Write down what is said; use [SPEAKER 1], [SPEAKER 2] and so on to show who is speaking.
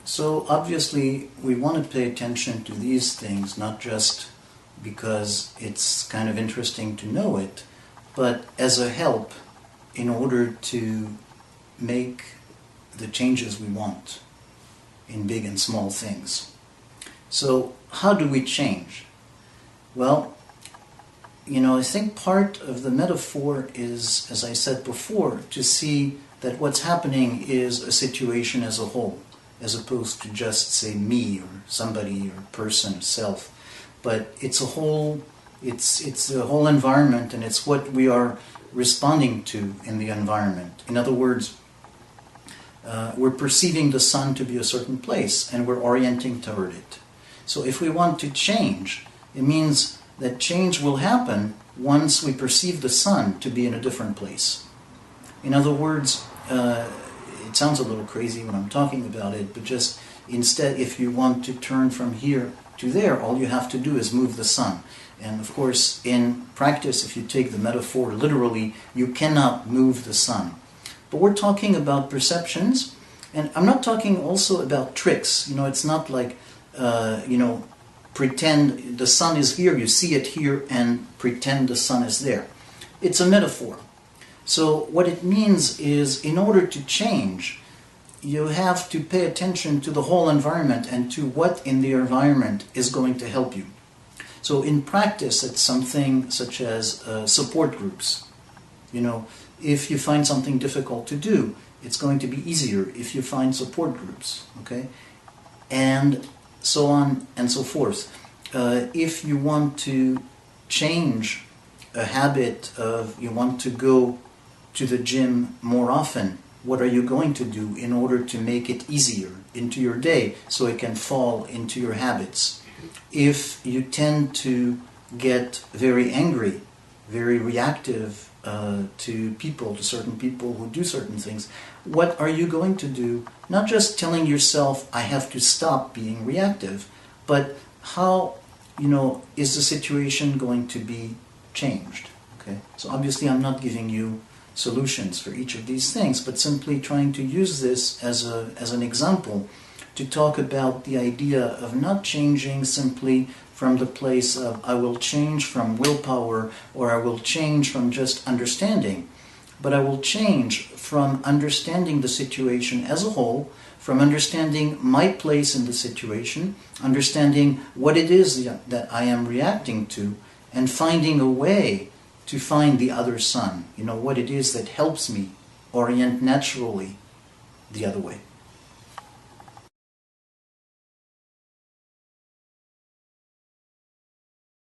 [SPEAKER 1] So obviously we want to pay attention to these things, not just because it's kind of interesting to know it, but as a help in order to make the changes we want in big and small things. So how do we change? Well, I think part of the metaphor is, as I said before, to see that what's happening is a situation as a whole, as opposed to just, say, me or somebody or person, self. But it's a whole, it's the whole environment, and it's what we are responding to in the environment. In other words, we're perceiving the sun to be a certain place, and we're orienting toward it. So if we want to change, it means that change will happen once we perceive the sun to be in a different place. In other words, it sounds a little crazy when I'm talking about it, but just instead, if you want to turn from here to there, all you have to do is move the sun. And of course, in practice, if you take the metaphor literally, you cannot move the sun. But we're talking about perceptions, and I'm not talking also about tricks. It's not like, pretend the sun is here, you see it here, and pretend the sun is there. It's a metaphor. So what it means is, in order to change, you have to pay attention to the whole environment and to what in the environment is going to help you. So in practice, it's something such as support groups. If you find something difficult to do, it's going to be easier if you find support groups, okay? And so on and so forth. If you want to change a habit of, you want to go to the gym more often, what are you going to do in order to make it easier into your day so it can fall into your habits? If you tend to get very angry, very reactive to people, to certain people who do certain things, what are you going to do? Not just telling yourself, I have to stop being reactive, but how, is the situation going to be changed? Okay? So obviously I'm not giving you solutions for each of these things, but simply trying to use this as an example to talk about the idea of not changing simply from the place of I will change from willpower, or I will change from just understanding, but I will change from understanding the situation as a whole, from understanding my place in the situation, understanding what it is that I am reacting to, and finding a way to find the other sun, what it is that helps me orient naturally the other way.